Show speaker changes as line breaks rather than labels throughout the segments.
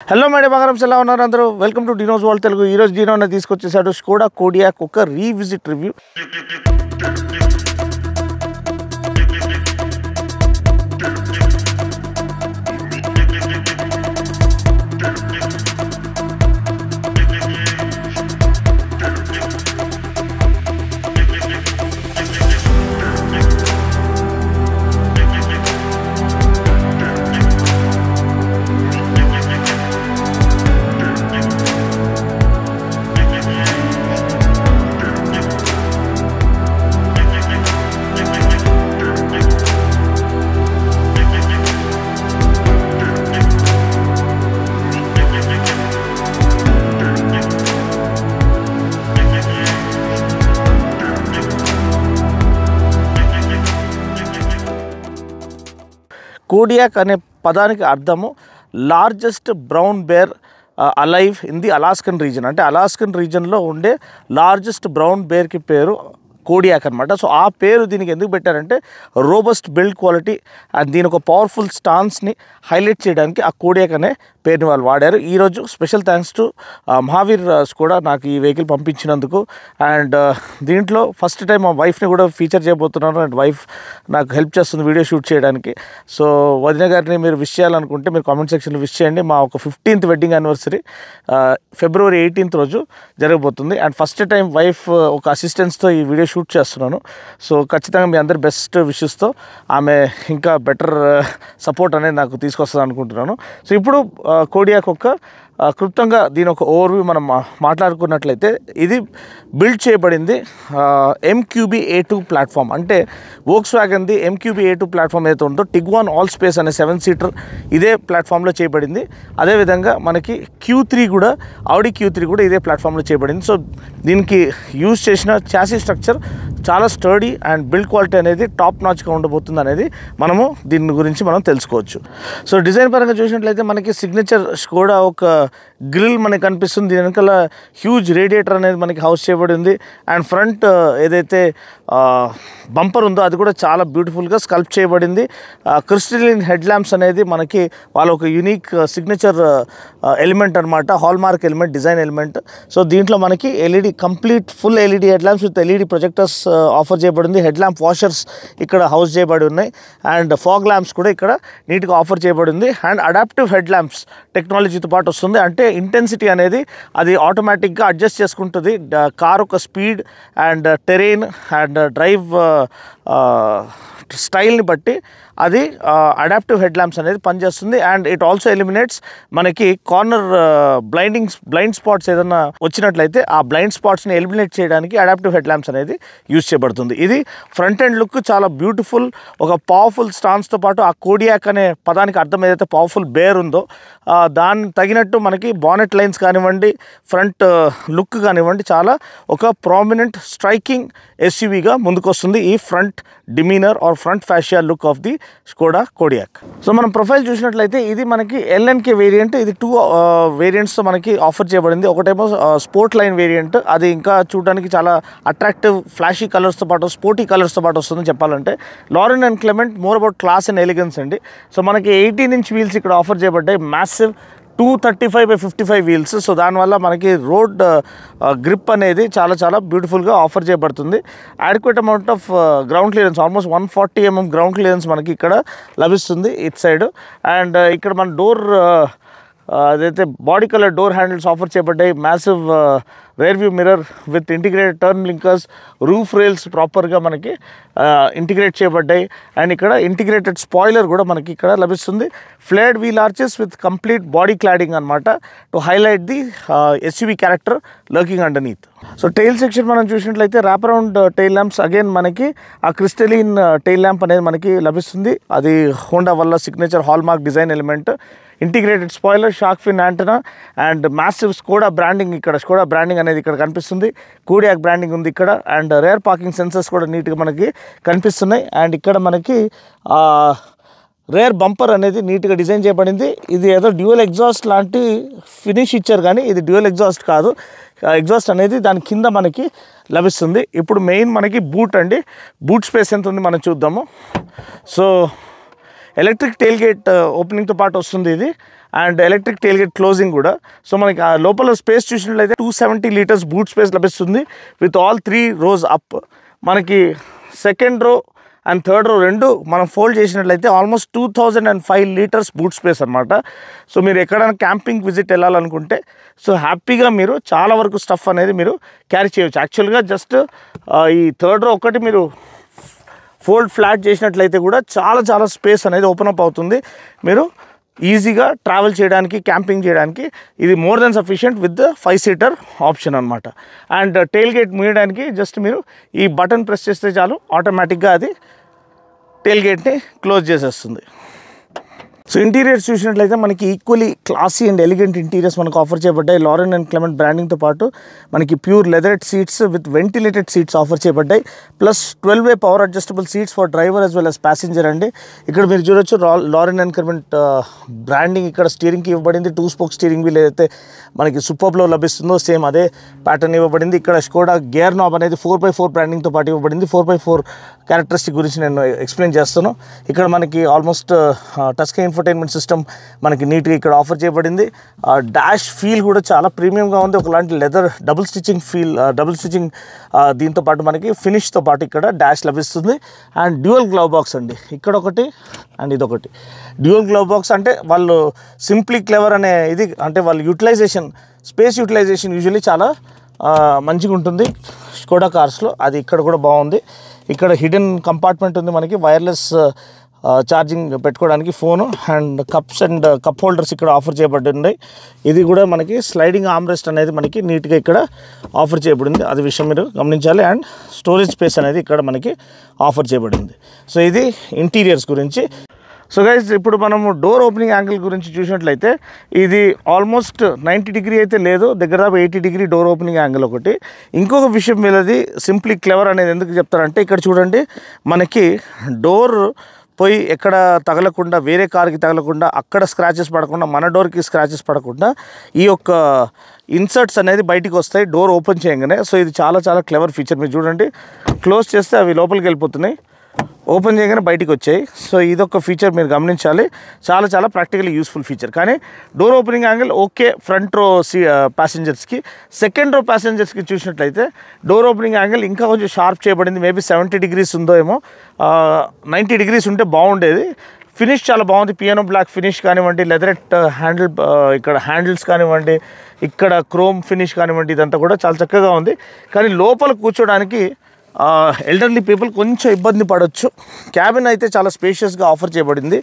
Hello madam బంగారం ఎలా ఉన్నారు అందరూ welcome to Dino's world Telugu ఈ రోజు డినో అన్న తీసుకొచ్చేసాడు స్కోడా కోడియాక్ ఒక రీవిజిట్ రివ్యూ కోడియాక్ అనే పదానికి అర్థము largest brown bear alive in the Alaskan region అంటే అలాస్కన్ రీజన్లో ఉండే లార్జెస్ట్ బ్రౌన్ బేర్కి పేరు కోడియాక్ అనమాట. సో ఆ పేరు దీనికి ఎందుకు పెట్టారంటే రోబస్ట్ బిల్డ్ క్వాలిటీ అండ్ దీని ఒక పవర్ఫుల్ స్టాన్స్ని హైలైట్ చేయడానికి ఆ కోడియాక్ అనే పేరుని వాళ్ళు వాడారు. ఈరోజు స్పెషల్ థ్యాంక్స్ టు మహావీర్ కూడా నాకు ఈ వెహికల్ పంపించినందుకు అండ్ దీంట్లో ఫస్ట్ టైం మా వైఫ్ని కూడా ఫీచర్ చేయబోతున్నాను అండ్ వైఫ్ నాకు హెల్ప్ చేస్తుంది వీడియో షూట్ చేయడానికి. సో వదిన గారిని మీరు విష్ చేయాలనుకుంటే మీరు కామెంట్ సెక్షన్లో విష్ చేయండి. మా ఒక 15th wedding anniversary February 18th రోజు జరగబోతుంది అండ్ ఫస్ట్ టైం వైఫ్ ఒక అసిస్టెంట్స్తో ఈ వీడియో షూట్ చేస్తున్నాను. సో ఖచ్చితంగా మీ అందరి బెస్ట్ విషెస్తో ఆమె ఇంకా బెటర్ సపోర్ట్ అనేది నాకు తీసుకొస్తుంది అనుకుంటున్నాను. సో ఇప్పుడు కోడియాక్ ఒక క్లుప్తంగా దీని ఒక ఓవర్వ్యూ మనం మాట్లాడుకున్నట్లయితే ఇది బిల్డ్ చేయబడింది MQB-A2 ప్లాట్ఫామ్ అంటే వోక్స్వ్యాగన్ది MQB-A2 ప్లాట్ఫామ్ ఏదైతే ఉందో టిగ్వాన్ ఆల్ స్పేస్ అనే 7-seater ఇదే ప్లాట్ఫామ్లో చేయబడింది. అదేవిధంగా మనకి Q3 కూడా Audi Q3 కూడా ఇదే ప్లాట్ఫామ్లో చేయబడింది. సో దీనికి యూజ్ చేసిన చాసీ స్ట్రక్చర్ చాలా స్టర్డీ అండ్ బిల్డ్ క్వాలిటీ అనేది టాప్ నాచ్గా ఉండబోతుంది అనేది మనము దీని గురించి మనం తెలుసుకోవచ్చు. సో డిజైన్ పరంగా చూసినట్లయితే మనకి సిగ్నేచర్ స్కోడా ఒక గ్రిల్ మనకి కనిపిస్తుంది. దీని వెనకాల హ్యూజ్ రేడియేటర్ అనేది మనకి హౌస్ చేయబడి ఉంది అండ్ ఫ్రంట్ ఏదైతే బంపర్ ఉందో అది కూడా చాలా బ్యూటిఫుల్గా స్కల్ప్ చేయబడింది. క్రిస్టలిన్ హెడ్ ల్యాంప్స్ అనేది మనకి వాళ్ళ ఒక యూనిక్ సిగ్నేచర్ ఎలిమెంట్ అనమాట, hallmark element, design element. So దీంట్లో మనకి LED complete full LED head lamps with LED projectors offer చేయబడింది. హెడ్ ల్యాంప్ వాషర్స్ ఇక్కడ హౌస్ చేయబడి ఉన్నాయి అండ్ ఫాగ్ ల్యాంప్స్ కూడా ఇక్కడ నీట్గా ఆఫర్ చేయబడింది అండ్ అడాప్టివ్ హెడ్ ల్యాంప్స్ టెక్నాలజీతో పాటు వస్తుంది. అంటే ఇంటెన్సిటీ అనేది అది ఆటోమేటిక్గా అడ్జస్ట్ చేసుకుంటుంది కార్ ఒక స్పీడ్ అండ్ టెరెయిన్ అండ్ డ్రైవ్ స్టైల్ని బట్టి అది అడాప్టివ్ హెడ్ ల్యాంప్స్ అనేది పనిచేస్తుంది అండ్ ఇట్ ఆల్సో ఎలిమినేట్స్ మనకి కార్నర్ బ్లైండ్ స్పాట్స్ ఏదైనా వచ్చినట్లయితే ఆ బ్లైండ్ స్పాట్స్ని ఎలిమినేట్ చేయడానికి అడాప్టివ్ హెడ్ ల్యాంప్స్ అనేది యూజ్ చేయబడుతుంది. ఇది ఫ్రంట్ ఎండ్ లుక్ చాలా బ్యూటిఫుల్, ఒక పవర్ఫుల్ స్టాన్స్తో పాటు ఆ కోడియాక్ అనే పదానికి అర్థం ఏదైతే పవర్ఫుల్ బేర్ ఉందో దాన్ని తగినట్టు మనకి బానెట్ లైన్స్ కానివ్వండి, ఫ్రంట్ లుక్ కానివ్వండి, చాలా ఒక ప్రామినెంట్ స్ట్రైకింగ్ ఎస్యూవీగా ముందుకొస్తుంది ఈ front demeanour or front fascia look of the Skoda Kodiaq. So మనం ప్రొఫైల్ చూసినట్లయితే ఇది మనకి LNK వేరియంట్. ఇది 2 వేరియంట్స్తో మనకి ఆఫర్ చేయబడింది. ఒకటేమో స్పోర్ట్ లైన్ వేరియంట్, అది ఇంకా చూడడానికి చాలా అట్రాక్టివ్ ఫ్లాషీ కలర్స్తో పాటు స్పోర్టీ కలర్స్తో పాటు వస్తుందని చెప్పాలంటే. Lauren and Clement more about class and elegance అండి. సో మనకి 18-inch వీల్స్ ఇక్కడ ఆఫర్ చేయబడ్డాయి, మ్యాసివ్ 235/55 వీల్స్. సో దానివల్ల మనకి రోడ్ గ్రిప్ అనేది చాలా చాలా బ్యూటిఫుల్గా ఆఫర్ చేయబడుతుంది. Adequate amount of ground clearance, almost 140 mm ground clearance మనకి ఇక్కడ లభిస్తుంది ఇట్ సైడ్. అండ్ ఇక్కడ మన డోర్ అదైతే body colour door handles offer చేయబడ్డాయి. Massive rear view mirror with integrated turn blinkers, roof rails ప్రాపర్గా మనకి ఇంటిగ్రేట్ చేయబడ్డాయి అండ్ ఇక్కడ ఇంటిగ్రేటెడ్ స్పాయిలర్ కూడా మనకి ఇక్కడ లభిస్తుంది. Flared wheel arches with complete body cladding అనమాట to highlight the SUV character lurking underneath. So tail section మనం చూసినట్లయితే wrap around tail lamps, again మనకి ఆ క్రిస్టలిన్ టైల్ ల్యాంప్ అనేది మనకి లభిస్తుంది. అది హోండా వల్ల signature hallmark design element. Integrated spoiler, shark fin antenna and massive Skoda branding, ఇక్కడ స్కోడా బ్రాండింగ్ అనేది ఇక్కడ కనిపిస్తుంది. కోడియాక్ బ్రాండింగ్ ఉంది ఇక్కడ అండ్ రేర్ పార్కింగ్ సెన్సర్స్ కూడా నీట్గా మనకి కనిపిస్తున్నాయి అండ్ ఇక్కడ మనకి రేర్ బంపర్ అనేది నీట్గా డిజైన్ చేయబడింది. ఇది ఏదో డ్యూయల్ ఎగ్జాస్ట్ లాంటి ఫినిష్ ఇచ్చారు కానీ ఇది డ్యూయల్ ఎగ్జాస్ట్ కాదు. ఎగ్జాస్ట్ అనేది దాని కింద మనకి లభిస్తుంది. ఇప్పుడు మెయిన్ మనకి బూట్ అండి, బూట్ స్పేస్ ఎంత ఉంది మనం చూద్దాము. సో ఎలక్ట్రిక్ టెయిల్ గేట్ ఓపెనింగ్తో పాటు వస్తుంది ఇది and electric tail gate closing కూడా. సో మనకి ఆ లోపల స్పేస్ చూసినట్లయితే 270 లీటర్స్ బూట్ స్పేస్ లభిస్తుంది విత్ ఆల్ 3 rows అప్. మనకి second row and third row రెండు మనం ఫోల్డ్ చేసినట్లయితే ఆల్మోస్ట్ 2005 లీటర్స్ బూట్ స్పేస్ అనమాట. సో మీరు ఎక్కడైనా క్యాంపింగ్ విజిట్ వెళ్ళాలనుకుంటే సో హ్యాపీగా మీరు చాలా వరకు స్టఫ్ అనేది మీరు క్యారీ చేయవచ్చు. యాక్చువల్గా జస్ట్ ఈ థర్డ్ రో ఒకటి మీరు ఫోల్డ్ ఫ్లాట్ చేసినట్లయితే కూడా చాలా స్పేస్ అనేది ఓపెన్ అప్ అవుతుంది. మీరు ఈజీగా ట్రావెల్ చేయడానికి, క్యాంపింగ్ చేయడానికి ఇది more than sufficient with 5-seater option అనమాట. అండ్ టెయిల్ గేట్ మూయడానికి జస్ట్ మీరు ఈ బటన్ ప్రెస్ చేస్తే చాలు, ఆటోమేటిక్గా అది టెయిల్ గేట్ని క్లోజ్ చేసేస్తుంది. సో ఇంటీరియర్స్ చూసినట్లయితే మనకి equally classy and elegant interiors మనకు ఆఫర్ చేయబడ్డాయి. లారెన్ అండ్ క్లెమెంట్ బ్రాండింగ్తో పాటు మనకి pure leatherette seats with ventilated seats offer చేయబడ్డాయి. Plus 12-way power adjustable seats for driver as well as passenger అండి. ఇక్కడ మీరు చూడొచ్చు లారెన్ అండ్ క్లెమెంట్ బ్రాండింగ్ ఇక్కడ స్టీరింగ్కి ఇవ్వబడింది. 2-spoke స్టీరింగ్ వీల్ ఏదైతే మనకి సూపర్బ్లో లభిస్తుందో సేమ్ అదే ప్యాటర్న్ ఇవ్వబడింది. ఇక్కడ స్కోడా గేర్ నాబ్ అనేది 4x4 బ్రాండింగ్తో పాటు ఇవ్వబడింది. 4x4 క్యారెక్టరిస్టిక్ గురించి నేను ఎక్స్ప్లెయిన్ చేస్తాను. ఇక్కడ మనకి almost touch screen infotainment system మనకి నీట్గా ఇక్కడ ఆఫర్ చేయబడింది. డాష్ ఫీల్ కూడా చాలా ప్రీమియంగా ఉంది. ఒకలాంటి లెదర్ డబుల్ స్టిచ్చింగ్ దీంతో పాటు మనకి ఫినిష్తో పాటు ఇక్కడ డాష్ లభిస్తుంది. అండ్ డ్యూయల్ గ్లవ్ బాక్స్ అండి, ఇక్కడ ఒకటి అండ్ ఇదొకటి. డ్యూయల్ గ్లవ్ బాక్స్ అంటే వాళ్ళు సింప్లీ క్లెవర్ అనే ఇది అంటే వాళ్ళు స్పేస్ యూటిలైజేషన్ యూజువల్లీ చాలా మంచిగా ఉంటుంది స్కోడా కార్స్లో. అది ఇక్కడ కూడా బాగుంది. ఇక్కడ హిడెన్ కంపార్ట్మెంట్ ఉంది మనకి, వైర్లెస్ ఛార్జింగ్ పెట్టుకోవడానికి phone and cups and cup holders ఇక్కడ ఆఫర్ చేయబడి ఉన్నాయి. ఇది కూడా మనకి స్లైడింగ్ ఆర్మ్రెస్ట్ అనేది మనకి నీట్గా ఇక్కడ ఆఫర్ చేయబడింది, అది విషయం మీరు గమనించాలి. అండ్ స్టోరేజ్ స్పేస్ అనేది ఇక్కడ మనకి ఆఫర్ చేయబడింది. సో ఇది ఇంటీరియర్స్ గురించి. సో గైస్ ఇప్పుడు మనము డోర్ ఓపెనింగ్ యాంగిల్ గురించి చూసినట్లయితే ఇది ఆల్మోస్ట్ 90 degree అయితే లేదు, దగ్గర 80 degree డోర్ ఓపెనింగ్ యాంగిల్ ఒకటి. ఇంకొక విషయం వీళ్ళది సింప్లీ క్లెవర్ అనేది ఎందుకు చెప్తారంటే ఇక్కడ చూడండి, మనకి డోర్ పోయి ఎక్కడ తగలకుండా, వేరే కార్కి తగలకుండా, అక్కడ స్క్రాచెస్ పడకుండా, మన డోర్కి స్క్రాచెస్ పడకుండా ఈ యొక్క ఇన్సర్ట్స్ అనేది బయటికి వస్తాయి డోర్ ఓపెన్ చేయగానే. సో ఇది చాలా క్లెవర్ ఫీచర్. మీరు చూడండి, క్లోజ్ చేస్తే అవి లోపలికి వెళ్ళిపోతున్నాయి, ఓపెన్ చేయగానే బయటికి వచ్చాయి. సో ఇదొక ఫీచర్ మీరు గమనించాలి, చాలా ప్రాక్టికల్లీ యూస్ఫుల్ ఫీచర్. కానీ door opening angle okay front row ప్యాసింజర్స్కి. సెకండ్ రో ప్యాసింజర్స్కి చూసినట్లయితే డోర్ ఓపెనింగ్ యాంగిల్ ఇంకా కొంచెం షార్ప్ చేయబడింది. మేబీ 70 degrees ఉందో ఏమో, 90 degrees ఉంటే బాగుండేది. ఫినిష్ చాలా బాగుంది, పియానో బ్లాక్ ఫినిష్ కానివ్వండి, లెదరెట్ హ్యాండిల్, ఇక్కడ హ్యాండిల్స్ కానివ్వండి, ఇక్కడ క్రోమ్ ఫినిష్ కానివ్వండి, ఇదంతా కూడా చాలా చక్కగా ఉంది. కానీ లోపల కూర్చోడానికి ఎల్డర్లీ పీపుల్ కొంచెం ఇబ్బంది పడవచ్చు. క్యాబిన్ అయితే చాలా స్పేషియస్గా ఆఫర్ చేయబడింది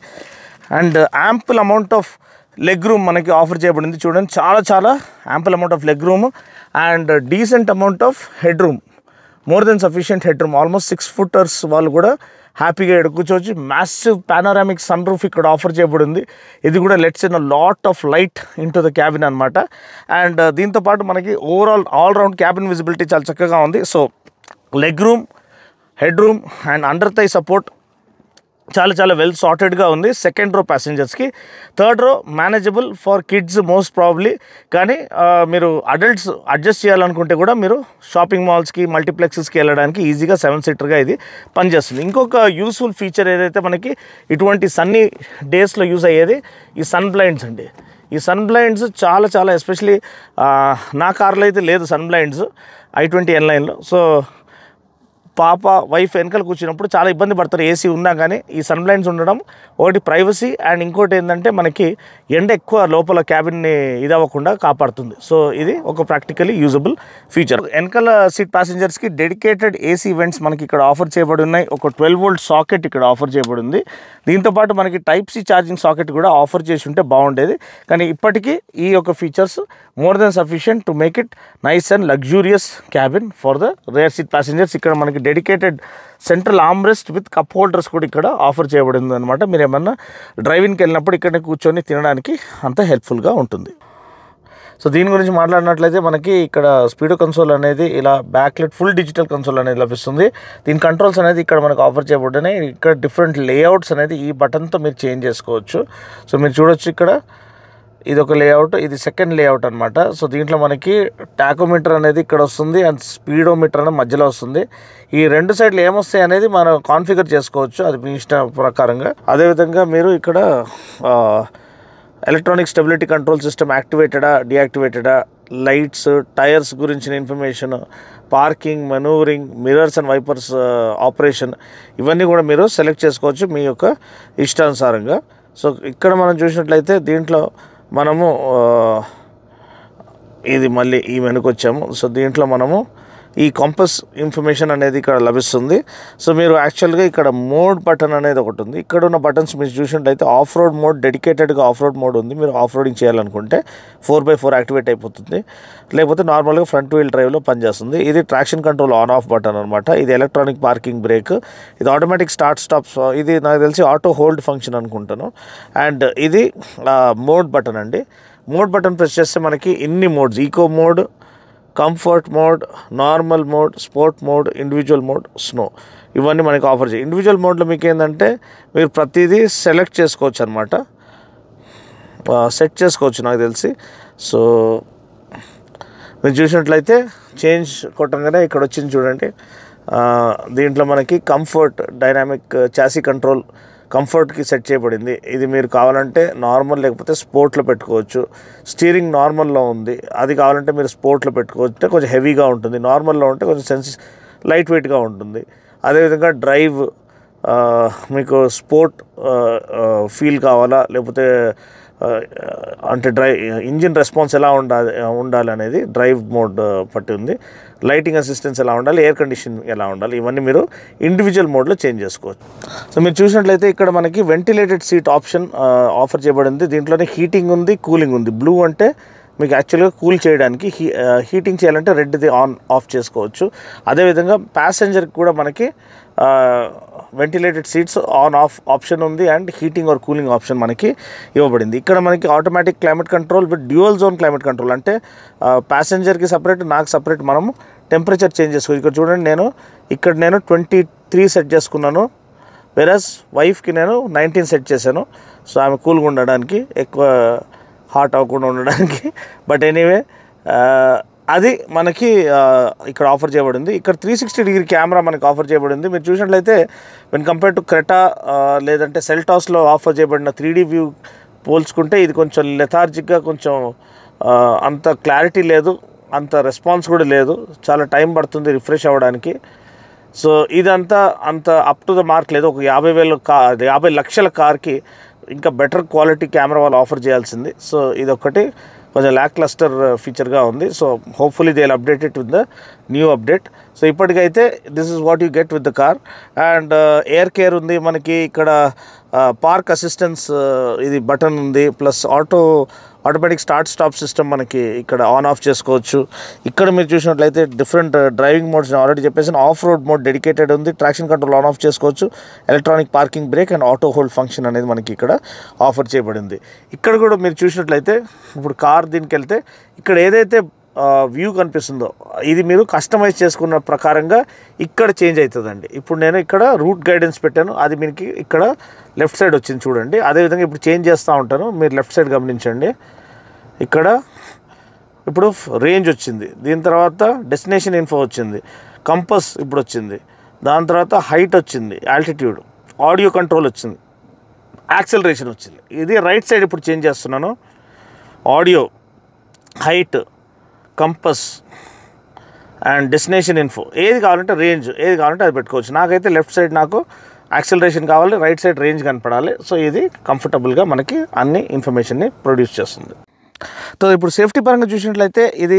and ample amount of leg room మనకి ఆఫర్ చేయబడింది. చూడండి, చాలా ample amount of leg room and decent amount of head room, more than sufficient head room. Almost 6 footers వాళ్ళు కూడా హ్యాపీగా ఇక్కడ కూర్చోవచ్చు. మ్యాసివ్ పానోరామిక్ సన్ రూఫ్ ఇక్కడ ఆఫర్ చేయబడింది. ఇది కూడా let's in lot of light in to the cabin అనమాట. అండ్ దీంతోపాటు మనకి ఆల్ రౌండ్ క్యాబిన్ విజిబిలిటీ చాలా చక్కగా ఉంది. So leg room, head room and under thigh support చాలా వెల్ సార్టెడ్గా ఉంది సెకండ్ రో ప్యాసింజర్స్కి. Third row manageable for kids most probably. కానీ మీరు అడల్ట్స్ అడ్జస్ట్ చేయాలనుకుంటే కూడా మీరు షాపింగ్ మాల్స్కి, మల్టీప్లెక్సెస్కి వెళ్ళడానికి ఈజీగా 7-seaterగా ఇది పనిచేస్తుంది. ఇంకొక యూస్ఫుల్ ఫీచర్ ఏదైతే మనకి ఇటువంటి సన్నీ డేస్లో యూజ్ అయ్యేది ఈ సన్ బ్లైండ్స్ అండి. ఈ సన్ బ్లైండ్స్ చాలా ఎస్పెషలీ నా కార్లో అయితే లేదు సన్ బ్లైండ్స్ i20 N9లో. సో పాప వైఫ్ వెనకాల కూర్చున్నప్పుడు చాలా ఇబ్బంది పడతారు ఏసీ ఉన్నా కానీ. ఈ సన్ బ్లైండ్స్ ఉండడం ఒకటి ప్రైవసీ అండ్ ఇంకోటి ఏంటంటే మనకి ఎండ ఎక్కువ లోపల క్యాబిన్ని ఇదవ్వకుండా కాపాడుతుంది. సో ఇది ఒక ప్రాక్టికలీ యూజబుల్ ఫీచర్. వెనకాల సీట్ ప్యాసింజర్స్కి డెడికేటెడ్ ఏసీ ఈవెంట్స్ మనకి ఇక్కడ ఆఫర్ చేయబడి ఉన్నాయి. ఒక 12-volt సాకెట్ ఇక్కడ ఆఫర్ చేయబడి ఉంది. దీంతోపాటు మనకి Type-C ఛార్జింగ్ సాకెట్ కూడా ఆఫర్ చేసి ఉంటే బాగుండేది. కానీ ఇప్పటికీ ఈ యొక్క features more than sufficient to make it nice and luxurious cabin for the rear seat passengers. ఇక్కడ మనకి dedicated central armrest with cup holders కూడా ఇక్కడ ఆఫర్ చేయబడింది అనమాట. మీరు ఏమన్నా డ్రైవింగ్కి వెళ్ళినప్పుడు ఇక్కడనే కూర్చొని తినడానికి అంత హెల్ప్ఫుల్గా ఉంటుంది. సో దీని గురించి మాట్లాడినట్లయితే మనకి ఇక్కడ స్పీడో కన్సోల్ అనేది ఇలా బ్యాక్లెట్ ఫుల్ డిజిటల్ కన్సోల్ అనేది లభిస్తుంది. దీని కంట్రోల్స్ అనేది ఇక్కడ మనకు ఆఫర్ చేయబడినాయి. ఇక్కడ డిఫరెంట్ లేఅవుట్స్ అనేది ఈ బటన్తో మీరు చేంజ్ చేసుకోవచ్చు. సో మీరు చూడొచ్చు, ఇక్కడ ఇది ఒక లేఅవుట్, ఇది సెకండ్ లేఅవుట్ అనమాట. సో దీంట్లో మనకి టాకోమీటర్ అనేది ఇక్కడ వస్తుంది అండ్ స్పీడోమీటర్ అనేది మధ్యలో వస్తుంది. ఈ రెండు సైడ్లు ఏమొస్తాయి అనేది మనం కాన్ఫిగర్ చేసుకోవచ్చు, అది మీ ఇష్టం ప్రకారంగా. అదేవిధంగా మీరు ఇక్కడ ఎలక్ట్రానిక్ స్టెబిలిటీ కంట్రోల్ సిస్టమ్ యాక్టివేటెడా డియాక్టివేటెడా, లైట్స్, టైర్స్ గురించిన information, parking, manoeuvring, mirrors and wipers operation, ఇవన్నీ కూడా మీరు సెలెక్ట్ చేసుకోవచ్చు మీ యొక్క ఇష్టానుసారంగా. సో ఇక్కడ మనం చూసినట్లయితే దీంట్లో మనము ఇది మళ్ళీ ఈ మెనుకు వచ్చాము. సో దీంట్లో మనము ఈ కంపస్ ఇన్ఫర్మేషన్ అనేది ఇక్కడ లభిస్తుంది. సో మీరు యాక్చువల్గా ఇక్కడ మోడ్ బటన్ అనేది ఒకటి ఉంది. ఇక్కడ ఉన్న బటన్స్ మీరు చూసినట్లయితే ఆఫ్ రోడ్ మోడ్, డెడికేటెడ్గా ఆఫ్ రోడ్ మోడ్ ఉంది. మీరు ఆఫ్ రోడింగ్ చేయాలనుకుంటే 4x4 యాక్టివేట్ అయిపోతుంది, లేకపోతే నార్మల్గా ఫ్రంట్ వీల్ డ్రైవ్లో పనిచేస్తుంది. ఇది traction control on off button అనమాట. ఇది ఎలక్ట్రానిక్ పార్కింగ్ బ్రేక్, ఇది ఆటోమేటిక్ స్టార్ట్ స్టాప్స్, ఇది నాకు తెలిసి ఆటో హోల్డ్ ఫంక్షన్ అనుకుంటాను. అండ్ ఇది మోడ్ బటన్ అండి. మోడ్ బటన్ ప్రెస్ చేస్తే మనకి ఇన్ని modes, eco mode, comfort mode, normal mode, sport mode, individual mode, snow, ఇవన్నీ మనకి ఆఫర్ చేయి. ఇండివిజువల్ మోడ్లో మీకు ఏంటంటే మీరు ప్రతిదీ సెలెక్ట్ చేసుకోవచ్చు అనమాట, సెట్ చేసుకోవచ్చు నాకు తెలిసి. సో మీరు చూసినట్లయితే చేంజ్ కొట్టంగానే ఇక్కడ వచ్చింది చూడండి. దీంట్లో మనకి కంఫర్ట్, డైనామిక్ చాసీ కంట్రోల్, కంఫర్ట్కి సెట్ చేయబడింది. ఇది మీరు కావాలంటే నార్మల్ లేకపోతే స్పోర్ట్లో పెట్టుకోవచ్చు. స్టీరింగ్ నార్మల్లో ఉంది, అది కావాలంటే మీరు స్పోర్ట్లో పెట్టుకోవచ్చు, కొంచెం హెవీగా ఉంటుంది. నార్మల్లో ఉంటే కొంచెం లైట్ వెయిట్గా ఉంటుంది. అదేవిధంగా డ్రైవ్, మీకు స్పోర్ట్ ఫీల్ కావాలా, లేకపోతే అంటే ఇంజిన్ రెస్పాన్స్ ఎలా ఉండాలి అనేది డ్రైవ్ మోడ్ పట్టి ఉంది. లైటింగ్ అసిస్టెన్స్ ఎలా ఉండాలి, ఎయిర్ కండిషన్ ఎలా ఉండాలి, ఇవన్నీ మీరు ఇండివిజువల్ మోడ్లో చేంజ్ చేసుకోవచ్చు. సో మీరు చూసినట్లయితే ఇక్కడ మనకి వెంటిలేటెడ్ సీట్ ఆప్షన్ ఆఫర్ చేయబడింది. దీంట్లోనే హీటింగ్ ఉంది, కూలింగ్ ఉంది. బ్లూ అంటే మీకు యాక్చువల్గా కూల్ చేయడానికి, హీటింగ్ చేయాలంటే రెడ్ది ఆన్ ఆఫ్ చేసుకోవచ్చు. అదేవిధంగా ప్యాసింజర్కి కూడా మనకి ventilated seats on off option ఉంది, and heating or cooling option మనకి ఇవ్వబడింది. ఇక్కడ మనకి automatic climate control with dual zone climate control, అంటే ప్యాసింజర్కి సపరేట్, నాకు సపరేట్ మనము టెంపరేచర్ చేంజ్ చేసుకోవచ్చు. ఇక్కడ చూడండి, నేను 23 సెట్ చేసుకున్నాను, వెరస్ వైఫ్కి నేను 19 సెట్ చేశాను. సో ఆమె కూల్గా ఉండడానికి, ఎక్కువ హాట్ అవ్వకుండా ఉండడానికి. బట్ ఎనీవే అది మనకి ఇక్కడ ఆఫర్ చేయబడింది. ఇక్కడ 360 కెమెరా మనకి ఆఫర్ చేయబడింది. మీరు చూసినట్లయితే వెన్ కంపేర్ టు క్రెటా లేదంటే సెల్టాస్లో ఆఫర్ చేయబడిన 3D వ్యూ పోల్చుకుంటే ఇది కొంచెం లెథార్జిక్గా, కొంచెం అంత క్లారిటీ లేదు, అంత రెస్పాన్స్ కూడా లేదు, చాలా టైం పడుతుంది రిఫ్రెష్ అవ్వడానికి. సో ఇదంతా అంత అప్ టు ద మార్క్ లేదు. ఒక 50 లక్షల కార్కి ఇంకా బెటర్ క్వాలిటీ కెమెరా వాళ్ళు ఆఫర్ చేయాల్సింది. సో ఇదొక్కటి కొంచెం ల్యాక్ క్లస్టర్ ఫీచర్గా ఉంది. So hopefully they will update it with the new update. So ఇప్పటికైతే this is what you get with the car. And air care ఉంది మనకి, ఇక్కడ పార్క్ అసిస్టెన్స్ ఇది బటన్ ఉంది, plus automatic start stop system మనకి ఇక్కడ ఆన్ ఆఫ్ చేసుకోవచ్చు. ఇక్కడ మీరు చూసినట్లయితే డిఫరెంట్ డ్రైవింగ్ మోడ్స్ ఆల్రెడీ చెప్పేసి, ఆఫ్ రోడ్ మోడ్ డెడికేటెడ్ ఉంది, ట్రాక్షన్ కంట్రోల్ ఆన్ ఆఫ్ చేసుకోవచ్చు, electronic parking break and auto hold function అనేది మనకి ఇక్కడ ఆఫర్ చేయబడింది. ఇక్కడ కూడా మీరు చూసినట్లయితే ఇప్పుడు కార్ దీనికి వెళ్తే ఇక్కడ ఏదైతే వ్యూ కనిపిస్తుందో ఇది మీరు కస్టమైజ్ చేసుకున్న ప్రకారంగా ఇక్కడ చేంజ్ అవుతుందండి. ఇప్పుడు నేను ఇక్కడ రూట్ గైడెన్స్ పెట్టాను, అది మీకు ఇక్కడ లెఫ్ట్ సైడ్ వచ్చింది చూడండి. అదేవిధంగా ఇప్పుడు చేంజ్ చేస్తూ ఉంటాను, మీరు లెఫ్ట్ సైడ్ గమనించండి. ఇక్కడ ఇప్పుడు రేంజ్ వచ్చింది, దీని తర్వాత డెస్టినేషన్ ఇన్ఫో వచ్చింది, కంపస్ ఇప్పుడు వచ్చింది, దాని తర్వాత హైట్ వచ్చింది, ఆల్టిట్యూడ్, ఆడియో కంట్రోల్ వచ్చింది, యాక్సెలరేషన్ వచ్చింది. ఇది రైట్ సైడ్ ఇప్పుడు చేంజ్ చేస్తున్నాను. Audio, height, compass and destination info, ఏది కావాలంటే రేంజ్, ఏది కావాలంటే అది పెట్టుకోవచ్చు. నాకైతే లెఫ్ట్ సైడ్ నాకు యాక్సెలరేషన్ కావాలి, రైట్ సైడ్ రేంజ్ కనపడాలి. సో ఇది కంఫర్టబుల్గా మనకి అన్ని ఇన్ఫర్మేషన్ని ప్రొడ్యూస్ చేస్తుంది. సో ఇప్పుడు సేఫ్టీ పరంగా చూసినట్లయితే ఇది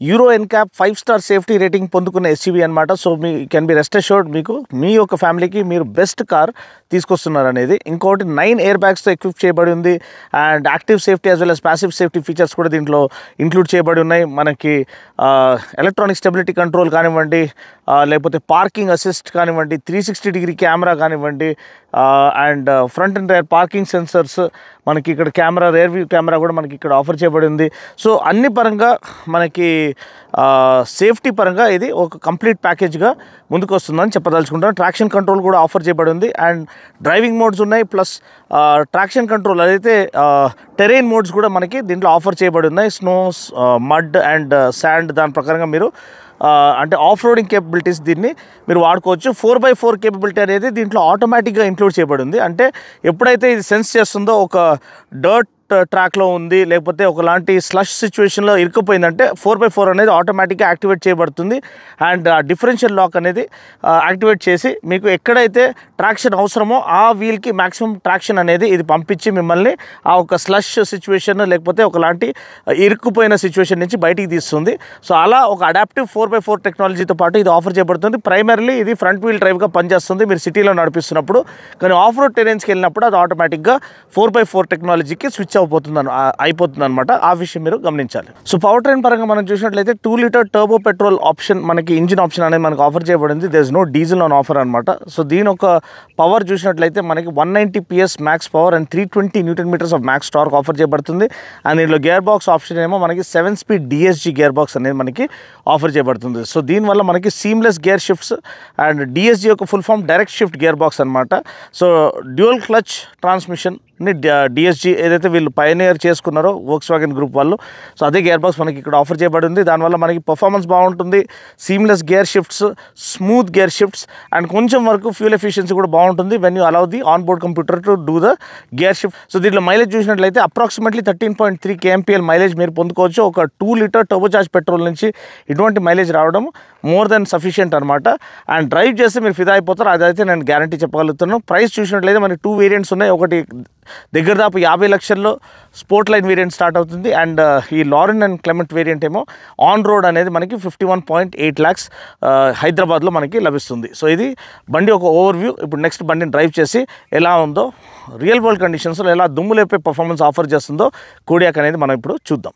euro NCAP 5 star safety rating పొందుకున్న ఎస్యూవీ అనమాట. So me can be rest assured, మీకు మీ యొక్క ఫ్యామిలీకి మీరు బెస్ట్ కార్ తీసుకొస్తున్నారు అనేది. ఇంకోటి 9 ఎయిర్ బ్యాగ్స్తో ఎక్విప్ చేయబడి ఉంది, and active safety as well as passive safety features కూడా దీంట్లో ఇంక్లూడ్ చేయబడి ఉన్నాయి. మనకి ఎలక్ట్రానిక్ స్టెబిలిటీ కంట్రోల్ కానివ్వండి, లేకపోతే పార్కింగ్ అసిస్ట్ కానివ్వండి, 360 కెమెరా కానివ్వండి, and front and rear parking sensors, మనకి ఇక్కడ కెమెరా, రేర్ వ్యూ కెమెరా కూడా మనకి ఇక్కడ ఆఫర్ చేయబడి ఉంది. సో అన్ని పరంగా మనకి సేఫ్టీ పరంగా ఇది ఒక కంప్లీట్ ప్యాకేజ్గా ముందుకు వస్తుందని చెప్పదలుచుకుంటాను. ట్రాక్షన్ కంట్రోల్ కూడా ఆఫర్ చేయబడి ఉంది, అండ్ డ్రైవింగ్ మోడ్స్ ఉన్నాయి, ప్లస్ ట్రాక్షన్ కంట్రోల్ అదైతే టెరైన్ మోడ్స్ కూడా మనకి దీంట్లో ఆఫర్ చేయబడి ఉన్నాయి. స్నోస్, మడ్ అండ్ శాండ్, దాని ప్రకారంగా మీరు అంటే ఆఫ్ రోడింగ్ కేపబిలిటీస్ దీన్ని మీరు వాడుకోవచ్చు. 4x4 కేపబిలిటీ అనేది దీంట్లో ఆటోమేటిక్గా ఇంక్లూడ్ చేయబడి ఉంది. అంటే ఎప్పుడైతే ఇది సెన్స్ చేస్తుందో ఒక డర్ట్ ట్రాక్లో ఉంది, లేకపోతే ఒకలాంటి స్లష్ సిచ్యువేషన్లో ఇరుక్కుపోయిందంటే 4x4 అనేది ఆటోమేటిక్గా యాక్టివేట్ చేయబడుతుంది. అండ్ ఆ డిఫరెన్షియల్ లాక్ అనేది యాక్టివేట్ చేసి మీకు ఎక్కడైతే ట్రాక్షన్ అవసరమో ఆ వీల్కి మ్యాక్సిమం ట్రాక్షన్ అనేది ఇది పంపించి మిమ్మల్ని ఆ ఒక స్లష్ సిచ్యువేషన్ లేకపోతే ఒకలాంటి ఇరుక్కుపోయిన సిచ్యువేషన్ నుంచి బయటికి తీస్తుంది. సో అలా ఒక అడాప్టివ్ 4x4 టెక్నాలజీతో పాటు ఇది ఆఫర్ చేయబడుతుంది. ప్రైమర్లీ ఇది ఫ్రంట్ వీల్ డ్రైవ్గా పనిచేస్తుంది మీరు సిటీలో నడిపిస్తున్నప్పుడు. కానీ ఆఫ్ రోడ్ టెరెన్స్కి వెళ్ళినప్పుడు అది ఆటోమేటిక్గా 4x4 టెక్నాలజీకి స్విచ్ అయిపోతుంది అనమాట. ఆ విషయం మీరు గమనించాలి. సో పవర్ ట్రైన్ పరంగా మనం చూసినట్లయితే 2 లీటర్ టర్బో పెట్రోల్ ఆప్షన్ మనకి ఇంజిన్ ఆప్షన్ అనేది మనకు ఆఫర్ చేయబడింది. There is no diesel on offer అనమాట. సో దీని ఒక పవర్ చూసినట్లయితే మనకి 190 PS max power and 320 Nm of max torque offer చేయబడుతుంది. అండ్ దీనిలో గేర్ బాక్స్ ఆప్షన్ ఏమో మనకి 7 స్పీడ్ DSG గేర్ బాక్స్ అనేది మనకి ఆఫర్ చేయబడుతుంది. సో దీనివల్ల మనకి seamless gear shifts and DSG యొక్క full form direct shift gearbox అనమాట. So dual clutch transmission DSG ఏదైతే వీళ్ళు పైనియర్ చేసుకున్నారో వోక్స్వాగన్ గ్రూప్ వాళ్ళు, సో అదే గేర్ బాక్స్ మనకి ఇక్కడ ఆఫర్ చేయబడింది. దానివల్ల మనకి పర్ఫార్మెన్స్ బాగుంటుంది, seamless gear shifts, smooth gear shifts and కొంచెం వరకు ఫ్యూల్ ఎఫిషియన్సీ కూడా బాగుంటుంది when you allow the on board computer to do the gear shift. So దీంట్లో మైలేజ్ చూసినట్లయితే అప్రాక్సిమేట్లీ 13.3 kmpl మైలేజ్ మీరు పొందుకోవచ్చు. ఒక 2 లీటర్ టర్బోచార్జ్ పెట్రోల్ నుంచి ఇటువంటి మైలేజ్ రావడం మోర్ దెన్ సఫిషియంట్ అనమాట. అండ్ డ్రైవ్ చేస్తే మీరు ఫిదా అయిపోతారు, అదైతే నేను గ్యారంటీ చెప్పగలుగుతున్నాను. ప్రైస్ చూసినట్లయితే మనకి 2 వేరియంట్స్ ఉన్నాయి. ఒకటి దగ్గర దాపు 50 లక్షల్లో స్పోర్ట్ లైన్ వేరియంట్ స్టార్ట్ అవుతుంది. అండ్ ఈ లారెన్ అండ్ క్లెమెంట్ వేరియంట్ ఏమో ఆన్ రోడ్ అనేది మనకి 51.8 lakhs హైదరాబాద్లో మనకి లభిస్తుంది. సో ఇది బండి ఒక ఓవర్వ్యూ. ఇప్పుడు నెక్స్ట్ బండిని డ్రైవ్ చేసి ఎలా ఉందో రియల్ వరల్డ్ కండిషన్స్లో ఎలా దుమ్ము లేపే పర్ఫార్మెన్స్ ఆఫర్ చేస్తుందో కోడియాక్ అనేది మనం ఇప్పుడు చూద్దాం.